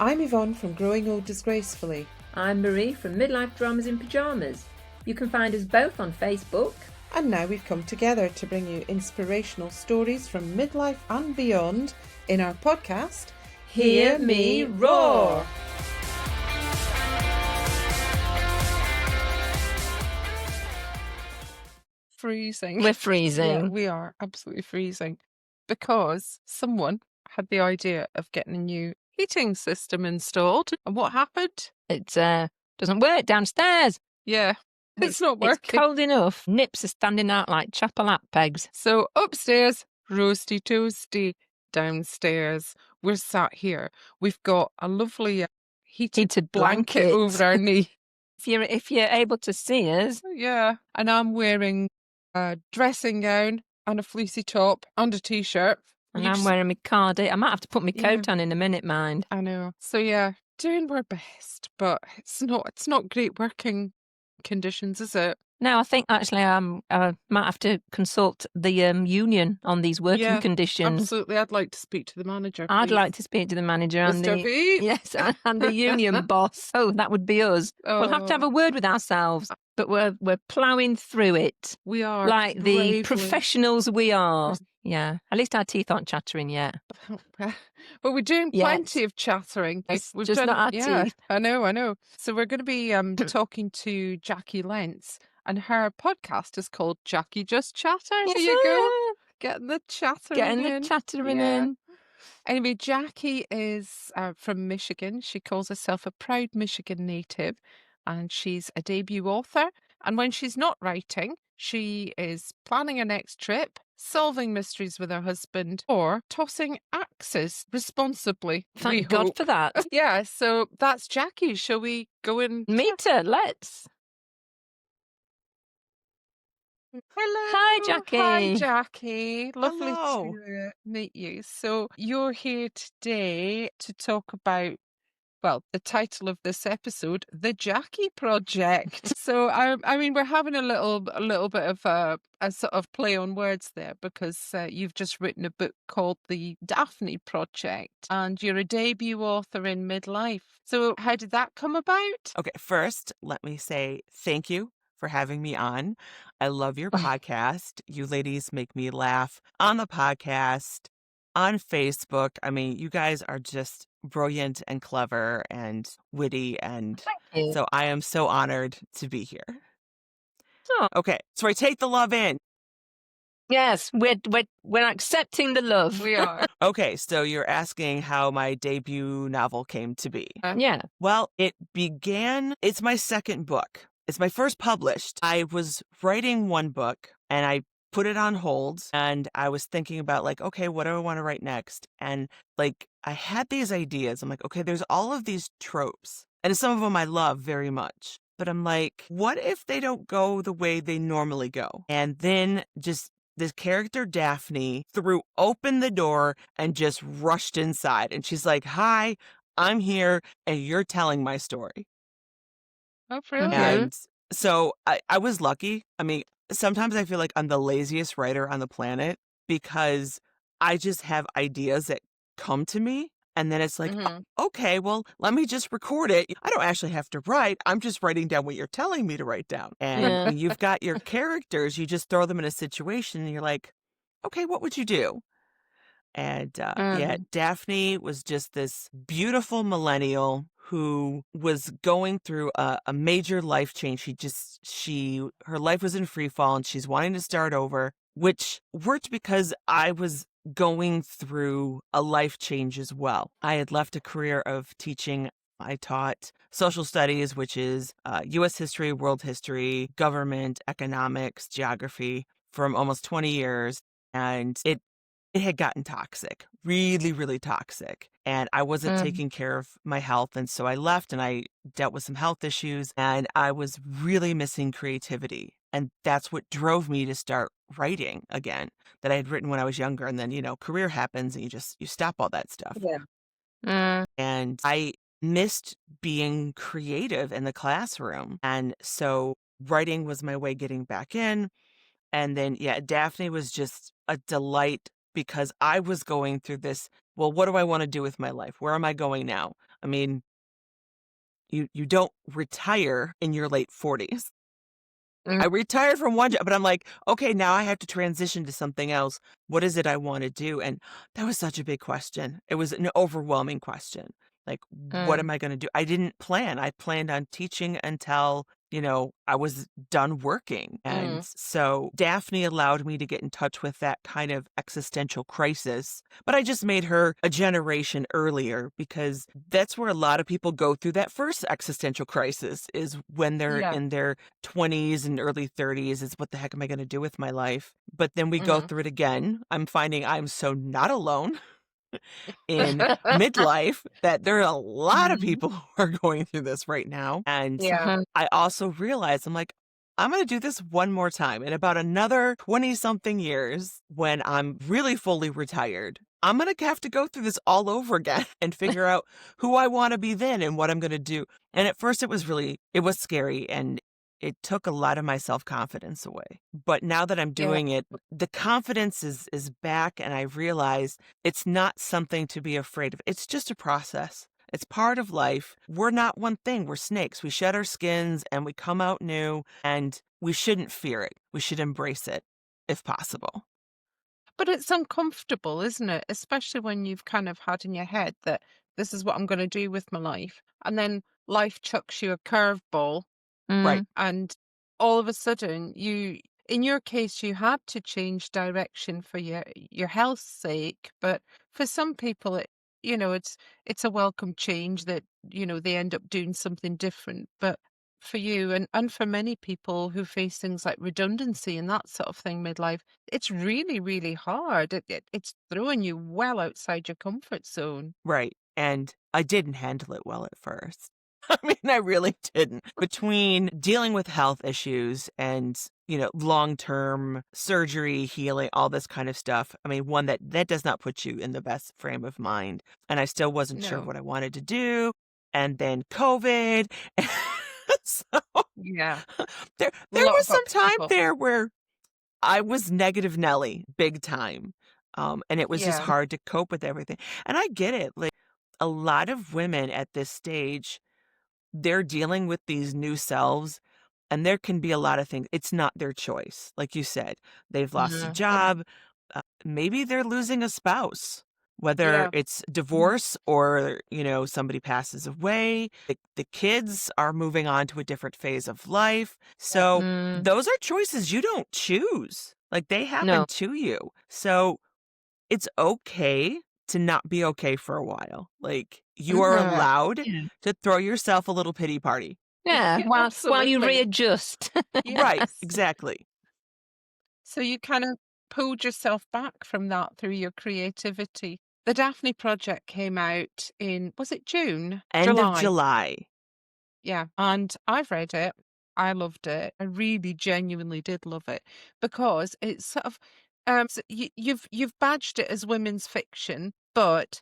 I'm Yvonne from Growing Old Disgracefully. I'm Marie from Midlife Dramas in Pyjamas. You can find us both on Facebook. And now we've come together to bring you inspirational stories from midlife and beyond in our podcast, Hear Me Roar! Freezing. We're freezing. Yeah, we are absolutely freezing because someone had the idea of getting a new heating system installed. And what happened? It doesn't work downstairs. Yeah, it's not working. It's cold enough. Nips are standing out like chapel-lap pegs. So upstairs, roasty toasty. Downstairs, we're sat here. We've got a lovely heated blanket over our knee. If you're able to see us. Yeah, and I'm wearing a dressing gown and a fleecy top and a t-shirt. And I'm wearing my cardi. I might have to put my coat on in a minute, mind. I know. So yeah, doing our best, but it's not great working conditions, is it? No, I think actually I might have to consult the union on these working conditions. Absolutely, I'd like to speak to the manager. I'd like to speak to the manager and Mr. V. Yes, and the union boss. Oh, that would be us. We'll have to have a word with ourselves, but we're ploughing through it. We are like bravely. The professionals we are. Yeah, at least our teeth aren't chattering yet. But we're doing plenty of chattering. We've just not our teeth. I know. So we're going to be talking to Jacqui Lents, and her podcast is called Jacqui Just Chatters. There you go. Getting the chattering in. Anyway, Jacqui is from Michigan. She calls herself a proud Michigan native, and she's a debut author. And when she's not writing, she is planning her next trip, solving mysteries with her husband, or tossing axes responsibly. Thank God for that. Yeah, so that's Jacqui. Shall we go and meet her? Let's. Hello. Hi, Jacqui. Hi, Jacqui. Lovely Hello. to meet you. So you're here today to talk about, well, the title of this episode, the Jacqui Project. So I mean, we're having a little bit of a sort of play on words there because you've just written a book called the Daphne Project, and you're a debut author in Midlife. So how did that come about? Okay, first, let me say thank you for having me on. I love your podcast. You ladies make me laugh on the podcast, on Facebook. I mean, you guys are just brilliant and clever and witty, and so I am so honored to be here. Oh. Okay, so I take the love in. Yes, we're accepting the love. We are. Okay, so you're asking how my debut novel came to be. Yeah. Well, it's my second book. It's my first published. I was writing one book and I put it on hold, and I was thinking about like, okay, what do I want to write next? And like, I had these ideas. I'm like, okay, there's all of these tropes, and some of them I love very much. But I'm like, what if they don't go the way they normally go? And then just this character, Daphne, threw open the door and just rushed inside. And she's like, hi, I'm here, and you're telling my story. Oh, brilliant. And so I was lucky. I mean, sometimes I feel like I'm the laziest writer on the planet because I just have ideas that come to me. And then it's like, okay, well, let me just record it. I don't actually have to write. I'm just writing down what you're telling me to write down. And when you've got your characters, you just throw them in a situation and you're like, okay, what would you do? And Daphne was just this beautiful millennial who was going through a major life change. Her life was in free fall and she's wanting to start over, which worked because I was going through a life change as well. I had left a career of teaching. I taught social studies, which is U.S. history, world history, government, economics, geography, from almost 20 years. And it had gotten toxic, really, really toxic. And I wasn't taking care of my health. And so I left and I dealt with some health issues, and I was really missing creativity. And that's what drove me to start writing again, that I had written when I was younger. And then, career happens and you stop all that stuff. Yeah. And I missed being creative in the classroom. And so writing was my way getting back in. And then, Daphne was just a delight because I was going through this, well, what do I want to do with my life? Where am I going now? I mean, you don't retire in your late 40s. I retired from one job, but I'm like, okay, now I have to transition to something else. What is it I want to do? And that was such a big question. It was an overwhelming question. Like, what am I going to do? I didn't plan. I planned on teaching until, I was done working. And so Daphne allowed me to get in touch with that kind of existential crisis. But I just made her a generation earlier because that's where a lot of people go through that first existential crisis, is when they're in their 20s and early 30s. Is what the heck am I going to do with my life? But then we go through it again. I'm finding I'm so not alone in midlife that there are a lot of people who are going through this right now. And I also realized, I'm like, I'm going to do this one more time in about another 20 something years when I'm really fully retired. I'm going to have to go through this all over again and figure out who I want to be then and what I'm going to do. And at first it was scary, and it took a lot of my self-confidence away. But now that I'm doing it, the confidence is back, and I realize it's not something to be afraid of. It's just a process. It's part of life. We're not one thing. We're snakes. We shed our skins and we come out new, and we shouldn't fear it. We should embrace it if possible. But it's uncomfortable, isn't it? Especially when you've kind of had in your head that this is what I'm going to do with my life. And then life chucks you a curveball. Right. And all of a sudden, in your case, you had to change direction for your health's sake. But for some people, it's a welcome change that, they end up doing something different. But for you and for many people who face things like redundancy and that sort of thing midlife, it's really, really hard. It's throwing you well outside your comfort zone. Right. And I didn't handle it well at first. I mean, I really didn't. Between dealing with health issues and, long-term surgery, healing, all this kind of stuff. I mean, one that does not put you in the best frame of mind. And I still wasn't sure what I wanted to do. And then COVID. So there was some time there where I was negative Nelly big time. And it was just hard to cope with everything. And I get it. Like, a lot of women at this stage, they're dealing with these new selves, and there can be a lot of things. It's not their choice. Like you said, they've lost a job. Maybe they're losing a spouse, whether it's divorce or, somebody passes away. The kids are moving on to a different phase of life. So those are choices you don't choose. Like, they happen to you. So it's okay to not be okay for a while. Like, you are allowed to throw yourself a little pity party. Yeah, while you readjust. Right, exactly. So you kind of pulled yourself back from that through your creativity. The Daphne Project came out in, was it June? End of July. Yeah, and I've read it. I loved it. I really genuinely did love it because it's sort of you've badged it as women's fiction, but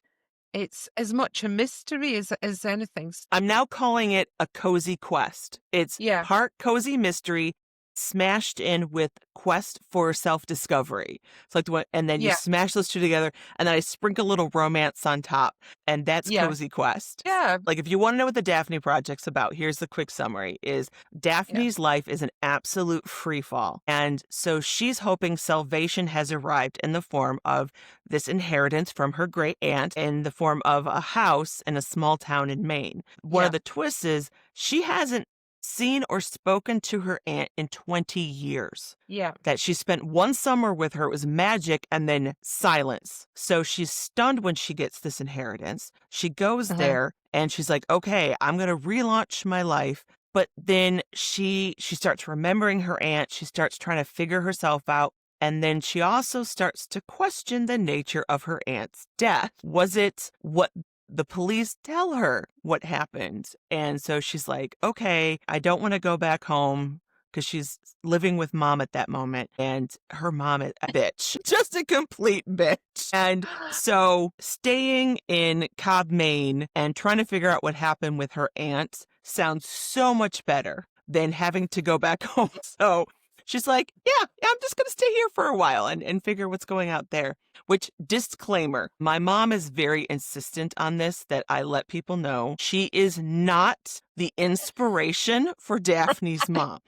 it's as much a mystery as anything. I'm now calling it a cozy quest. It's part cozy mystery smashed in with quest for self-discovery. It's like and then you smash those two together, and then I sprinkle a little romance on top, and that's cozy quest. Yeah. Like, if you want to know what the Daphne Project's about, here's the quick summary: is Daphne's life is an absolute free fall, and so she's hoping salvation has arrived in the form of this inheritance from her great aunt, in the form of a house in a small town in Maine. One of the twists is she hasn't seen or spoken to her aunt in 20 years. Yeah. That she spent one summer with her. It was magic, and then silence. So she's stunned when she gets this inheritance. She goes there and she's like, okay, I'm going to relaunch my life. But then she starts remembering her aunt. She starts trying to figure herself out. And then she also starts to question the nature of her aunt's death. Was it what the police tell her what happened? And so she's like, okay, I don't want to go back home, because she's living with mom at that moment. And her mom is a bitch, just a complete bitch. And so staying in Cobb, Maine, and trying to figure out what happened with her aunt sounds so much better than having to go back home. So She's like, yeah, I'm just going to stay here for a while and figure what's going out there. Which, disclaimer, my mom is very insistent on this, that I let people know she is not the inspiration for Daphne's mom.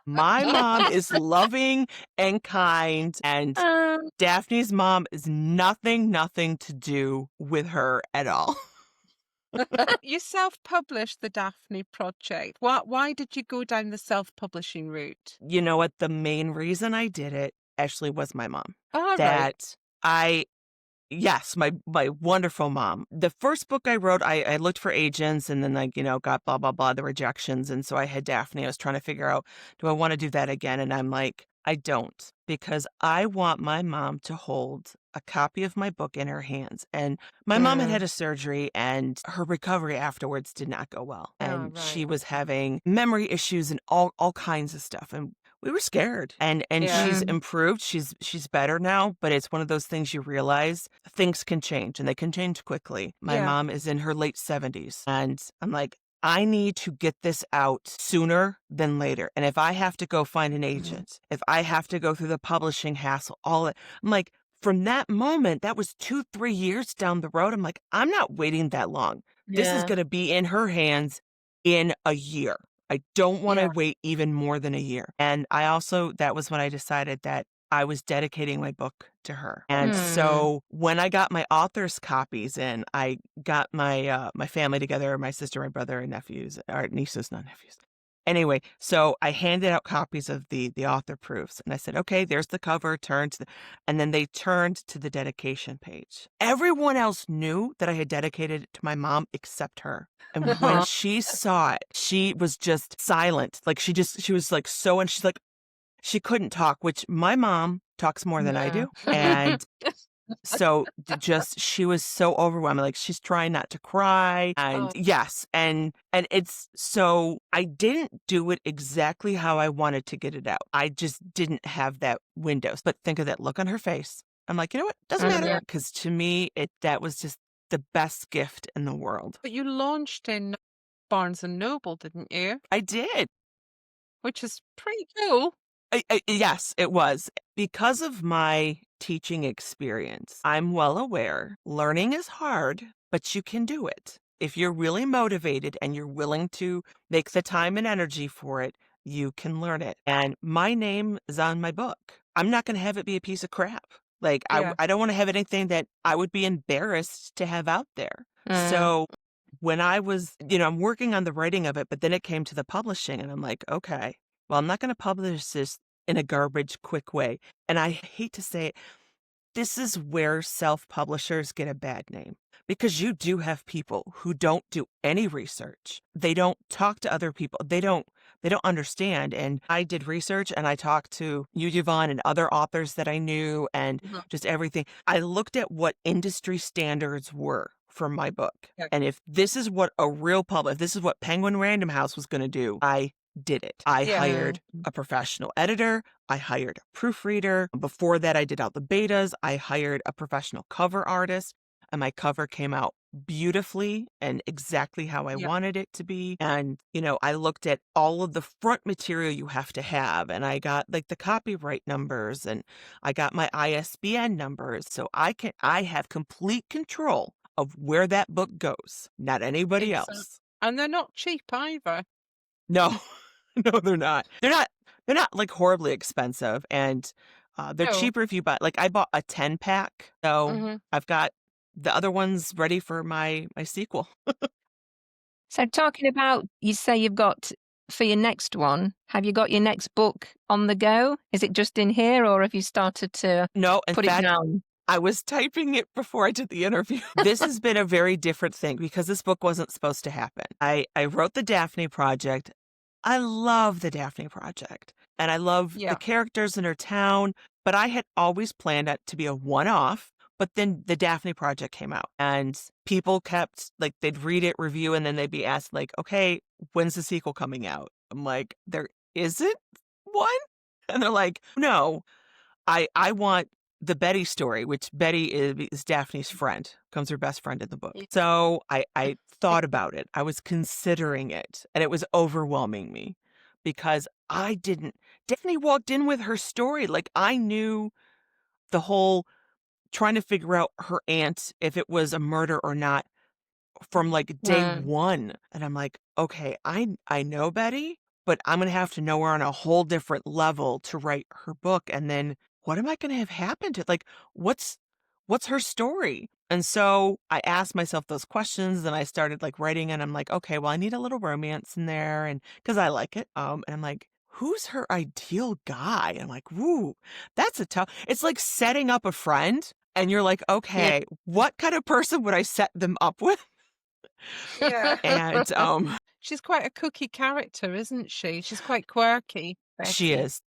My mom is loving and kind, and Daphne's mom is nothing to do with her at all. You self-published the Daphne Project. Why did you go down the self-publishing route? You know what? The main reason I did it actually was my mom. Oh, right. Yes, my wonderful mom. The first book I wrote, I looked for agents and then got blah, blah, blah, the rejections. And so I had Daphne. I was trying to figure out, do I want to do that again? And I'm like, I don't, because I want my mom to hold a copy of my book in her hands. And my mom had a surgery and her recovery afterwards did not go well. And she was having memory issues and all kinds of stuff. And we were scared. And she's improved. She's better now, but it's one of those things you realize things can change and they can change quickly. My mom is in her late 70s and I'm like, I need to get this out sooner than later. And if I have to go find an agent, if I have to go through the publishing hassle, I'm like, from that moment, that was 2-3 years down the road. I'm like, I'm not waiting that long. This is going to be in her hands in a year. I don't want to wait even more than a year. And that was when I decided that I was dedicating my book to her. And so when I got my author's copies in, I got my my family together, my sister, my brother, and nephews, or nieces, not nephews. Anyway, so I handed out copies of the author proofs and I said, okay, there's the cover, and then they turned to the dedication page. Everyone else knew that I had dedicated it to my mom except her. And when she saw it, she was just silent. Like she was like and she's like, she couldn't talk, which my mom talks more than I do. And so she was so overwhelmed. Like she's trying not to cry. And yes. And it's so I didn't do it exactly how I wanted to get it out. I just didn't have that window. But think of that look on her face. I'm like, you know what? Doesn't matter. Because to me, that was just the best gift in the world. But you launched in Barnes & Noble, didn't you? I did. Which is pretty cool. Yes, it was. Because of my teaching experience, I'm well aware learning is hard, but you can do it. If you're really motivated and you're willing to make the time and energy for it, you can learn it. And my name is on my book. I'm not going to have it be a piece of crap. Like, I don't want to have anything that I would be embarrassed to have out there. So when I was, I'm working on the writing of it, but then it came to the publishing and I'm like, okay, well, I'm not going to publish this in a garbage, quick way. And I hate to say it, this is where self-publishers get a bad name because you do have people who don't do any research. They don't talk to other people. They don't understand. And I did research and I talked to you, Yvonne, and other authors that I knew and just everything. I looked at what industry standards were for my book. And if this is what if this is what Penguin Random House was going to do, I did it. I hired a professional editor. I hired a proofreader. Before that, I did out the betas. I hired a professional cover artist, and my cover came out beautifully and exactly how I wanted it to be. And, I looked at all of the front material you have to have, and I got like the copyright numbers, and I got my ISBN numbers. So I have complete control of where that book goes, not anybody else. And they're not cheap either. No. No, they're not. They're not like horribly expensive, and they're cheaper if you buy. Like I bought a 10-pack, so I've got the other ones ready for my sequel. So talking about, you say you've got for your next one. Have you got your next book on the go? Is it just in here, or have you started to put it down? I was typing it before I did the interview. This has been a very different thing because this book wasn't supposed to happen. I wrote the Daphne Project. I love the Daphne Project and I love the characters in her town, but I had always planned it to be a one-off. But then the Daphne Project came out and people kept they'd read it, review, and then they'd be asked okay, when's the sequel coming out? I'm like, there isn't one? And they're like, no, I want the Betty story, which Betty is Daphne's friend, becomes her best friend in the book. So I thought about it. I was considering it, and it was overwhelming me because Daphne walked in with her story. Like, I knew the whole trying to figure out her aunt, if it was a murder or not, from like day one. And I'm like, okay, I know Betty, but I'm going to have to know her on a whole different level to write her book. And then what am I going to have happen to, like, what's her story? And so I asked myself those questions and I started like writing, and I'm like, okay, well, I need a little romance in there, and because I like it. And I'm like, who's her ideal guy? And I'm like, woo, that's a tough. It's like setting up a friend, and you're like, okay, what kind of person would I set them up with? Yeah. And she's quite a cookie character, isn't she? She's quite quirky. she Betty. is.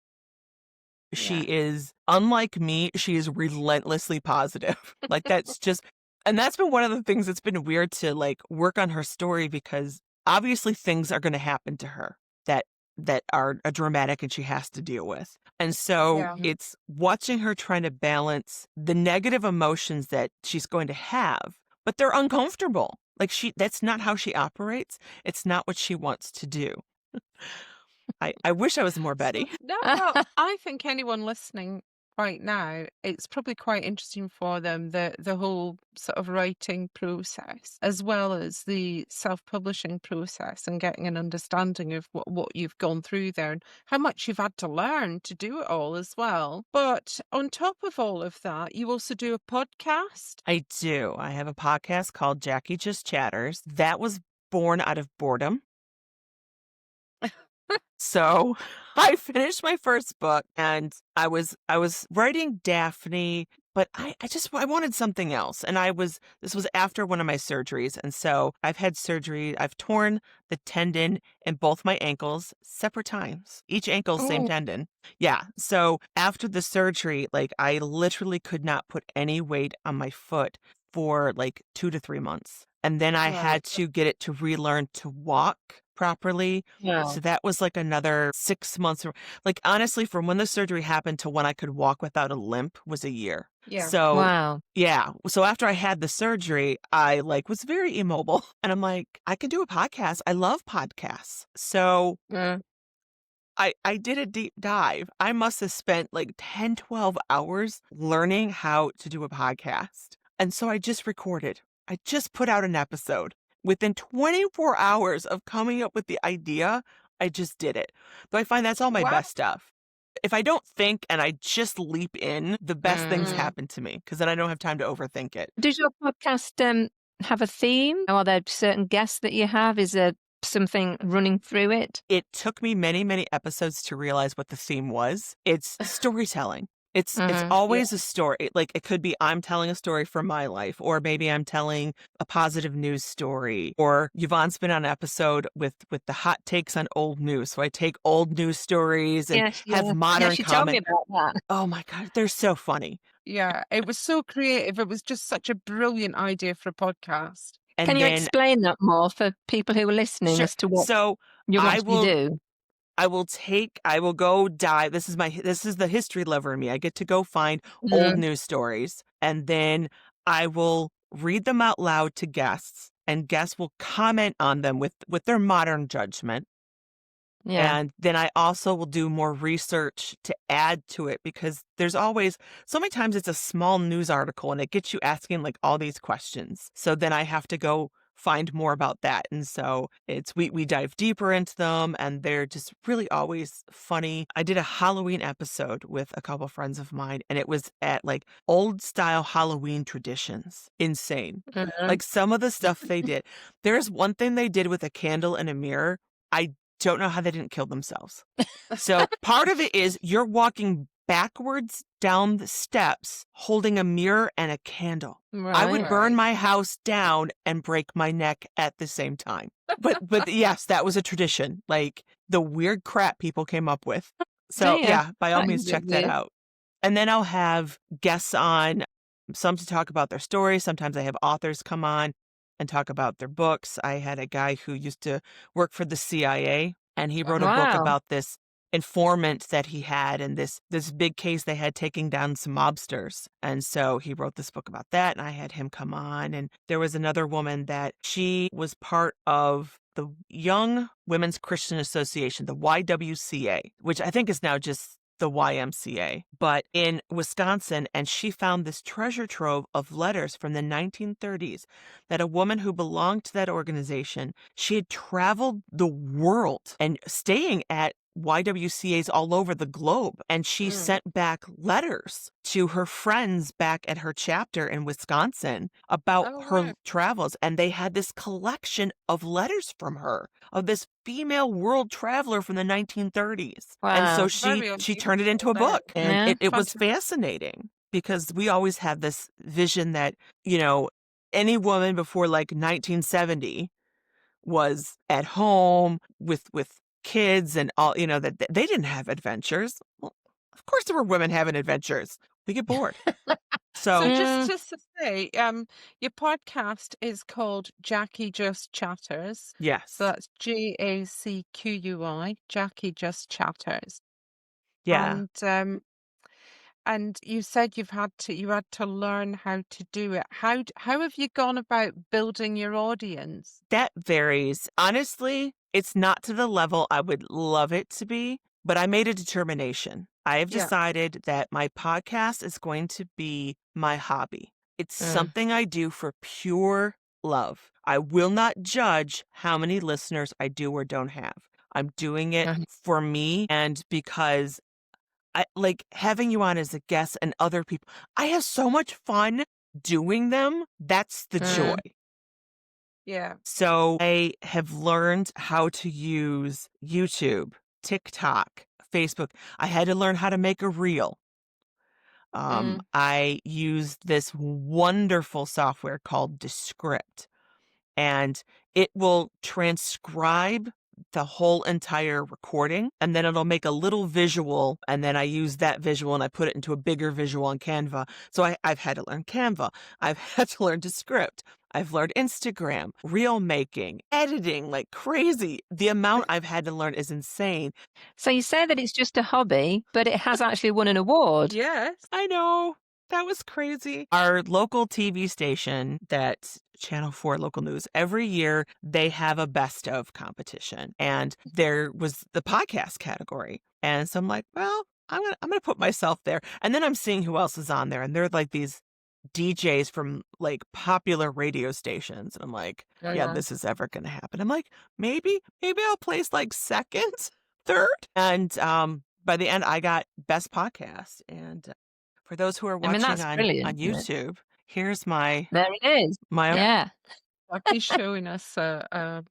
She is, unlike me, she is relentlessly positive. Like, that's just, and that's been one of the things that's been weird to like work on her story, because obviously things are going to happen to her that are dramatic and she has to deal with. And so it's watching her trying to balance the negative emotions that she's going to have, but they're uncomfortable. Like, that's not how she operates. It's not what she wants to do. I wish I was more Betty. No, well, I think anyone listening right now, it's probably quite interesting for them, the whole sort of writing process, as well as the self-publishing process, and getting an understanding of what you've gone through there and how much you've had to learn to do it all as well. But on top of all of that, you also do a podcast. I do. I have a podcast called Jacqui Just Chatters. That was born out of boredom. So I finished my first book, and I was writing Daphne, but I wanted something else. And this was after one of my surgeries. And so I've had surgery. I've torn the tendon in both my ankles separate times, each ankle, same tendon. Yeah. So after the surgery, like, I literally could not put any weight on my foot for like 2 to 3 months. And then I had to get it to relearn to walk properly. So that was like another 6 months. Like, honestly, from when the surgery happened to when I could walk without a limp was a year. So yeah. So after I had the surgery, I like was very immobile, and I'm like, I can do a podcast. I love podcasts. So I did a deep dive. I must have spent like 10, 12 hours learning how to do a podcast. And so I just recorded. I just put out an episode. Within 24 hours of coming up with the idea, I just did it. But I find that's all my best stuff. If I don't think and I just leap in, the best things happen to me, because then I don't have time to overthink it. Does your podcast have a theme? Are there certain guests that you have? Is there something running through it? It took me many, many episodes to realize what the theme was. It's storytelling. It's always a story. Like, it could be I'm telling a story from my life, or maybe I'm telling a positive news story, or Yvonne's been on an episode with the hot takes on old news. So I take old news stories and have modern she told me comment. about that. Oh my God, they're so funny. Yeah, it was so creative. It was just such a brilliant idea for a podcast. And Can you explain that more for people who are listening as to what you want to do? I will go dive. This is the history lover in me. I get to go find old news stories, and then I will read them out loud to guests, and guests will comment on them with their modern judgment. Yeah. And then I also will do more research to add to it, because there's always, so many times it's a small news article and it gets you asking like all these questions. So then I have to go find more about that. And so we dive deeper into them, and they're just really always funny. I did a Halloween episode with a couple friends of mine, and it was at like old style Halloween traditions. Insane. Like, some of the stuff they did. There's one thing they did with a candle and a mirror. I don't know how they didn't kill themselves. So part of it is you're walking backwards down the steps holding a mirror and a candle. I would burn my house down and break my neck at the same time. But yes, that was a tradition. Like, the weird crap people came up with. So yeah, by all means, check that out. And then I'll have guests on, some to talk about their stories. Sometimes I have authors come on and talk about their books. I had a guy who used to work for the CIA, and he wrote a book about this informant that he had in this big case they had taking down some mobsters. And so he wrote this book about that, and I had him come on. And there was another woman that she was part of the Young Women's Christian Association, the YWCA, which I think is now just the YMCA, but in Wisconsin, and she found this treasure trove of letters from the 1930s that a woman who belonged to that organization, she had traveled the world and staying at YWCAs all over the globe, and she sent back letters to her friends back at her chapter in Wisconsin about her travels, and they had this collection of letters from her, of this female world traveler from the 1930s. Wow. And so she turned it into a book, and it was fascinating because we always have this vision that, any woman before like 1970 was at home with kids and all, that they didn't have adventures. Well, of course there were women having adventures. We get bored. So just to say, your podcast is called Jacqui Just Chatters. Yes. So that's JACQUI, Jacqui Just Chatters. Yeah. And you said you had to learn how to do it. How have you gone about building your audience? That varies. Honestly, it's not to the level I would love it to be, but I made a determination. I have decided that my podcast is going to be my hobby. It's something I do for pure love. I will not judge how many listeners I do or don't have. I'm doing it for me and because I like having you on as a guest and other people. I have so much fun doing them. That's the joy. Yeah. So I have learned how to use YouTube, TikTok, Facebook. I had to learn how to make a reel. I used this wonderful software called Descript, and it will transcribe the whole entire recording, and then it'll make a little visual, and then I use that visual and I put it into a bigger visual on Canva. So I've had to learn Canva. I've had to learn Descript. I've learned Instagram, reel making, editing like crazy. The amount I've had to learn is insane. So you say that it's just a hobby, but it has actually won an award. Yes. I know. That was crazy. Our local TV station, that Channel 4 local news, every year they have a best of competition. And there was the podcast category. And so I'm like, well, I'm gonna put myself there. And then I'm seeing who else is on there. And they're like these DJs from like popular radio stations. And I'm like, yeah, this is ever gonna happen. I'm like, maybe I'll place like second, third. And by the end I got best podcast. And for those who are watching on YouTube, here's my... There it is. Jackie's showing us her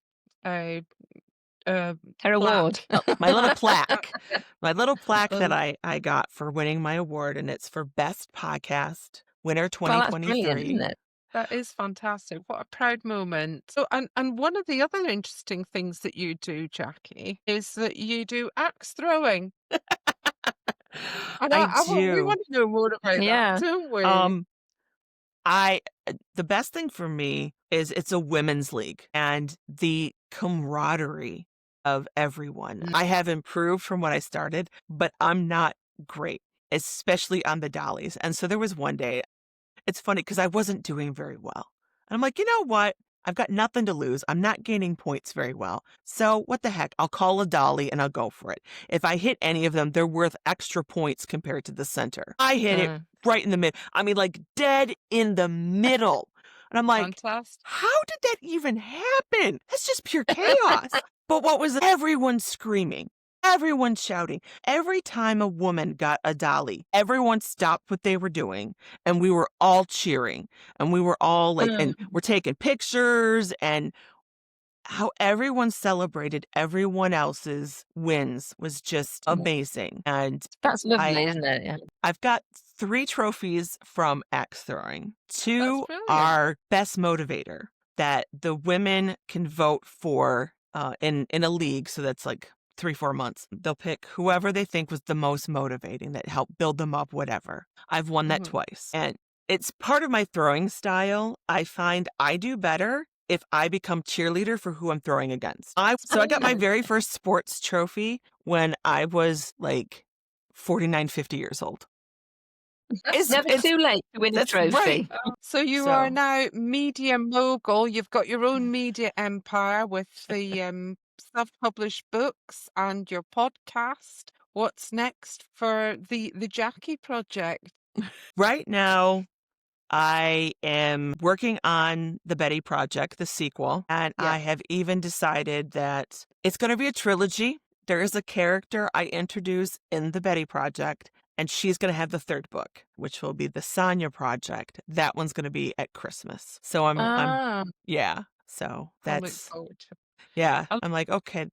award. My little plaque. My little plaque that I got for winning my award, and it's for Best Podcast Winner 2023. Well, that's brilliant, isn't it? That is fantastic. What a proud moment. So, and one of the other interesting things that you do, Jacqui, is that you do axe throwing. I do. We want to know more about that, don't we? The best thing for me is it's a women's league and the camaraderie of everyone. I have improved from when I started, but I'm not great, especially on the dollies. And so there was one day, it's funny because I wasn't doing very well. And I'm like, you know what? I've got nothing to lose. I'm not gaining points very well. So what the heck? I'll call a dolly and I'll go for it. If I hit any of them, they're worth extra points compared to the center. I hit it right in the middle. I mean, like dead in the middle. And I'm like, fantastic. How did that even happen? That's just pure chaos. But what was everyone screaming? Everyone shouting. Every time a woman got a dolly, everyone stopped what they were doing and we were all cheering and we were all like, and we're taking pictures, and how everyone celebrated everyone else's wins was just amazing. And that's lovely, isn't it? Yeah. I've got 3 trophies from axe throwing. 2 are best motivator that the women can vote for in a league. So that's like 3-4 months. They'll pick whoever they think was the most motivating, that helped build them up, whatever. I've won that twice. And it's part of my throwing style. I find I do better if I become cheerleader for who I'm throwing against. So I got my very first sports trophy when I was like 49, 50 years old. It's never too late to win a trophy. Right. So you are now media mogul. You've got your own media empire with the self-published books and your podcast. What's next for the Jacqui Project? Right now, I am working on the Betty Project, the sequel, and I have even decided that it's going to be a trilogy. There is a character I introduce in the Betty Project, and she's going to have the third book, which will be the Sonia Project. That one's going to be at Christmas. So so I look that's, forward to. I'm like, okay,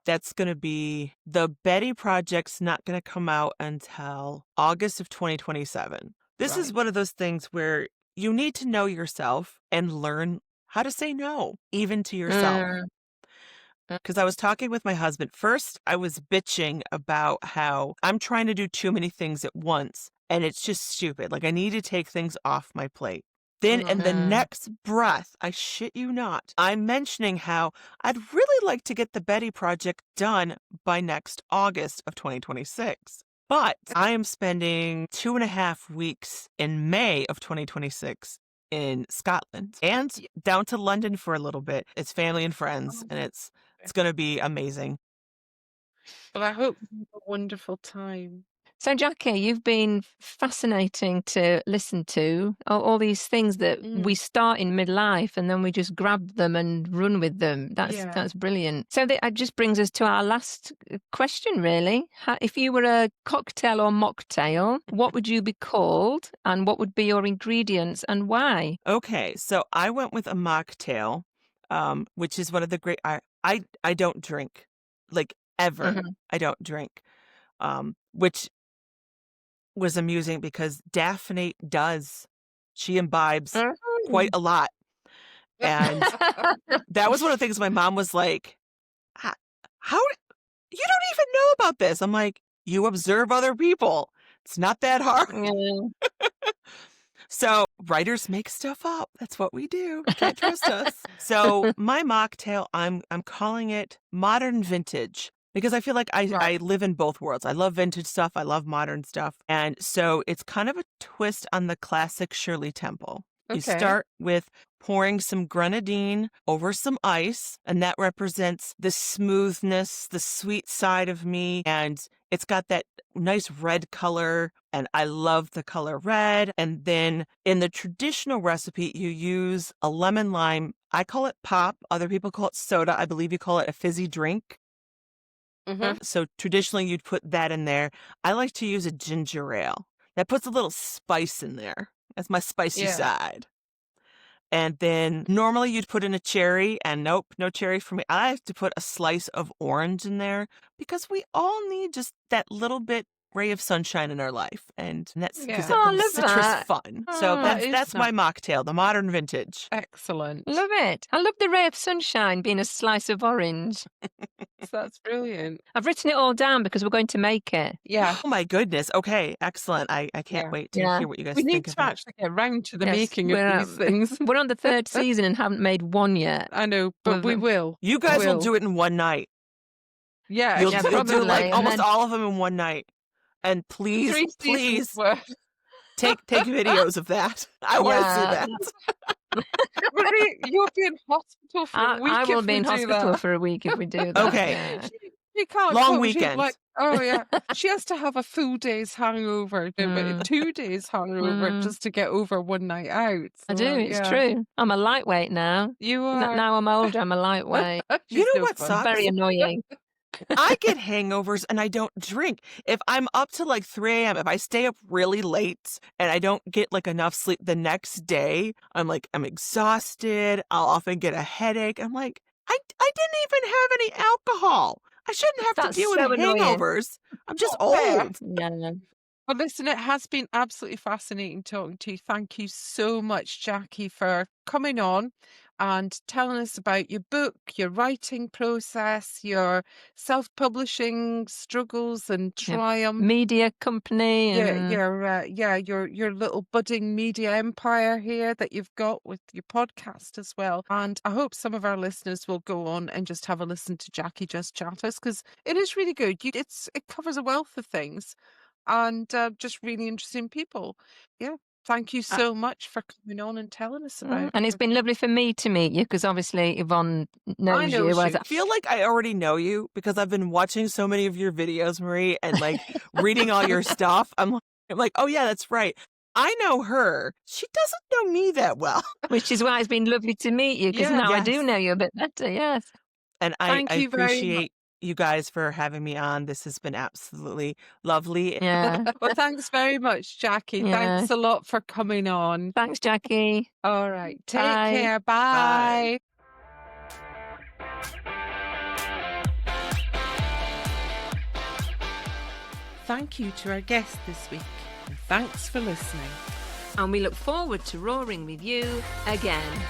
that's going to be, the Betty Project's not going to come out until August of 2027. This is one of those things where you need to know yourself and learn how to say no, even to yourself. Because I was talking with my husband. First, I was bitching about how I'm trying to do too many things at once, and it's just stupid. Like, I need to take things off my plate. Then in the next breath, I shit you not, I'm mentioning how I'd really like to get the Betty Project done by next August of 2026. But I am spending 2.5 weeks in May of 2026 in Scotland and down to London for a little bit. It's family and friends, and it's going to be amazing. Well, I hope you have a wonderful time. So, Jacqui, you've been fascinating to listen to. All these things that we start in midlife and then we just grab them and run with them. That's brilliant. So that just brings us to our last question, really. If you were a cocktail or mocktail, what would you be called and what would be your ingredients and why? Okay, so I went with a mocktail, which is one of the great... I don't drink, like, ever. I don't drink, which was amusing because Daphne does. She imbibes quite a lot. And that was one of the things my mom was like, how you don't even know about this? I'm like, you observe other people. It's not that hard. So writers make stuff up. That's what we do. Can't trust us. So my mocktail, I'm calling it modern vintage. Because I feel like I live in both worlds. I love vintage stuff. I love modern stuff. And so it's kind of a twist on the classic Shirley Temple. You start with pouring some grenadine over some ice, and that represents the smoothness, the sweet side of me. And it's got that nice red color, and I love the color red. And then in the traditional recipe, you use a lemon lime. I call it pop. Other people call it soda. I believe you call it a fizzy drink. So traditionally you'd put that in there. I like to use a ginger ale. That puts a little spice in there. That's my spicy side. And then normally you'd put in a cherry, and nope, no cherry for me. I have to put a slice of orange in there because we all need just that little bit ray of sunshine in our life. And that's because that citrus fun. So that's my mocktail, the modern vintage. Excellent. Love it. I love the ray of sunshine being a slice of orange. That's brilliant. I've written it all down because we're going to make it. Yeah. Oh my goodness. Okay, excellent. I can't wait to hear what you guys think of it. We need to actually get around to the making of these things. We're on the 3rd season and haven't made one yet. I know, but we will. You guys will do it in one night. Yeah, you'll do like almost all of them in one night. And please take videos of that. I want to see that. Marie, you'll be in hospital for a week. I will be in hospital for a week if we do that. Okay. She can't long cope. weekend. Like, she has to have a full day's hangover, 2 days hangover just to get over one night out. So, I do. It's true. I'm a lightweight now. You are. Now I'm older. I'm a lightweight. You know what sucks? Very annoying. I get hangovers and I don't drink. If I'm up to like 3 a.m., if I stay up really late and I don't get like enough sleep the next day, I'm exhausted. I'll often get a headache. I'm like, I didn't even have any alcohol. I shouldn't have to deal with hangovers. I'm just old. Yeah. Well, listen, it has been absolutely fascinating talking to you. Thank you so much, Jacqui, for coming on and telling us about your book, your writing process, your self-publishing struggles and triumph, media company, and your little budding media empire here that you've got with your podcast as well. And I hope some of our listeners will go on and just have a listen to Jacqui Just Chatters, because it is really good. It covers a wealth of things, and just really interesting people. Yeah. Thank you so much for coming on and telling us about and it's been lovely for me to meet you, because obviously Yvonne knows you. I feel like I already know you because I've been watching so many of your videos, Marie, and like reading all your stuff. I'm like, oh yeah, that's right. I know her. She doesn't know me that well. Which is why it's been lovely to meet you, because now I do know you a bit better, yes. And I appreciate you guys for having me on. This has been absolutely lovely. Yeah. Well, thanks very much, Jacqui. Yeah. Thanks a lot for coming on. Thanks, Jacqui. All right. Take care. Bye. Thank you to our guest this week, and thanks for listening. And we look forward to roaring with you again.